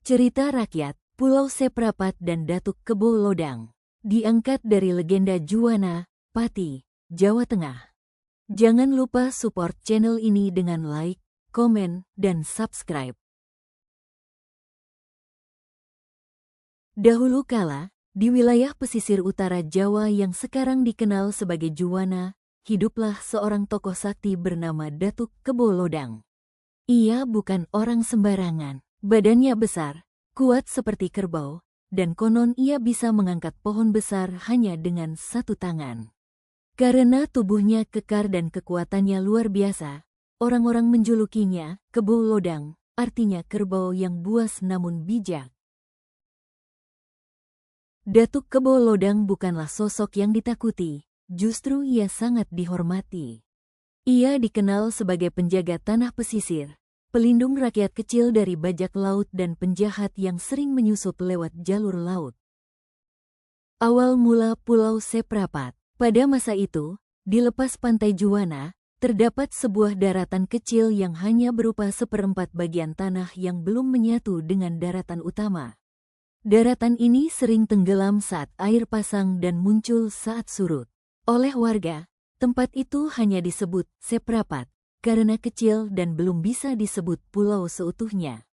Cerita rakyat, Pulau Seprapat dan Datuk Kebo Lodang. Diangkat dari legenda Juwana, Pati, Jawa Tengah. Jangan lupa support channel ini dengan like, komen, dan subscribe. Dahulu kala, di wilayah pesisir utara Jawa yang sekarang dikenal sebagai Juwana, hiduplah seorang tokoh sakti bernama Datuk Kebo Lodang. Ia bukan orang sembarangan. Badannya besar, kuat seperti kerbau, dan konon ia bisa mengangkat pohon besar hanya dengan satu tangan. Karena tubuhnya kekar dan kekuatannya luar biasa, orang-orang menjulukinya Kebo Lodang, artinya kerbau yang buas namun bijak. Datuk Kebo Lodang bukanlah sosok yang ditakuti, justru ia sangat dihormati. Ia dikenal sebagai penjaga tanah pesisir, pelindung rakyat kecil dari bajak laut dan penjahat yang sering menyusup lewat jalur laut. Awal mula Pulau Seprapat. Pada masa itu, di lepas pantai Juwana, terdapat sebuah daratan kecil yang hanya berupa seperempat bagian tanah yang belum menyatu dengan daratan utama. Daratan ini sering tenggelam saat air pasang dan muncul saat surut. Oleh warga, tempat itu hanya disebut Seprapat karena kecil dan belum bisa disebut pulau seutuhnya.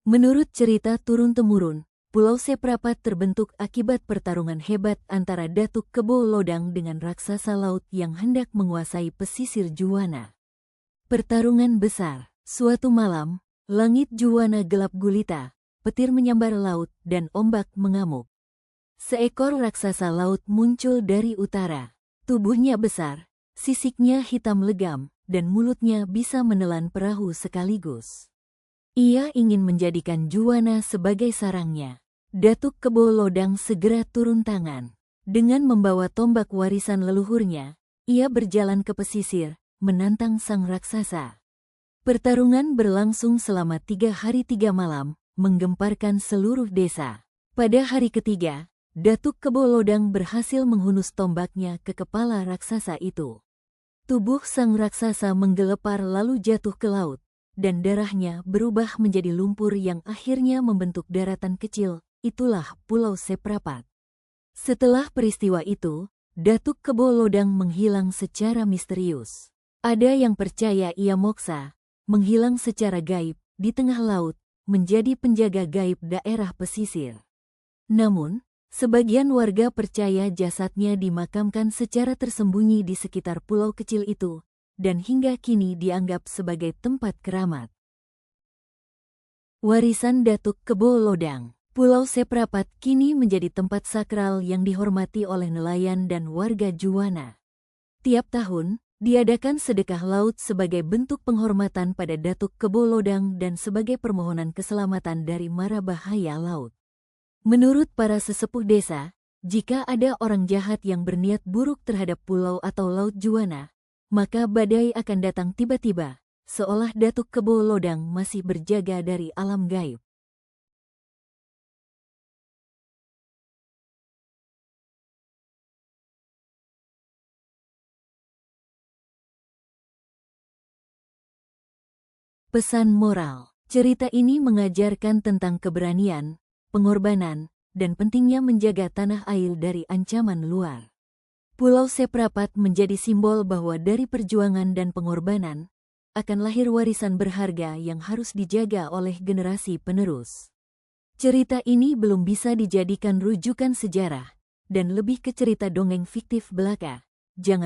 Menurut cerita turun-temurun, Pulau Seprapat terbentuk akibat pertarungan hebat antara Datuk Kebo Lodang dengan raksasa laut yang hendak menguasai pesisir Juwana. Pertarungan besar. Suatu malam, langit Juwana gelap gulita, petir menyambar laut dan ombak mengamuk. Seekor raksasa laut muncul dari utara. Tubuhnya besar, sisiknya hitam legam, dan mulutnya bisa menelan perahu sekaligus. Ia ingin menjadikan Juwana sebagai sarangnya. Datuk Kebo Lodang segera turun tangan. Dengan membawa tombak warisan leluhurnya, ia berjalan ke pesisir, menantang sang raksasa. Pertarungan berlangsung selama 3 hari 3 malam, menggemparkan seluruh desa. Pada hari ketiga, Datuk Kebo Lodang berhasil menghunus tombaknya ke kepala raksasa itu. Tubuh sang raksasa menggelepar lalu jatuh ke laut, dan darahnya berubah menjadi lumpur yang akhirnya membentuk daratan kecil, itulah Pulau Seprapat. Setelah peristiwa itu, Datuk Kebo Lodang menghilang secara misterius. Ada yang percaya ia moksa, menghilang secara gaib, di tengah laut, menjadi penjaga gaib daerah pesisir. Namun, sebagian warga percaya jasadnya dimakamkan secara tersembunyi di sekitar pulau kecil itu, dan hingga kini dianggap sebagai tempat keramat. Warisan Datuk Kebo Lodang. Pulau Seprapat kini menjadi tempat sakral yang dihormati oleh nelayan dan warga Juwana. Tiap tahun, diadakan sedekah laut sebagai bentuk penghormatan pada Datuk Kebo Lodang dan sebagai permohonan keselamatan dari mara bahaya laut. Menurut para sesepuh desa, jika ada orang jahat yang berniat buruk terhadap pulau atau laut Juwana, maka badai akan datang tiba-tiba, seolah Datuk Kebo Lodang masih berjaga dari alam gaib. Pesan moral. Cerita ini mengajarkan tentang keberanian, pengorbanan, dan pentingnya menjaga tanah air dari ancaman luar. Pulau Seprapat menjadi simbol bahwa dari perjuangan dan pengorbanan, akan lahir warisan berharga yang harus dijaga oleh generasi penerus. Cerita ini belum bisa dijadikan rujukan sejarah, dan lebih ke cerita dongeng fiktif belaka. Jangan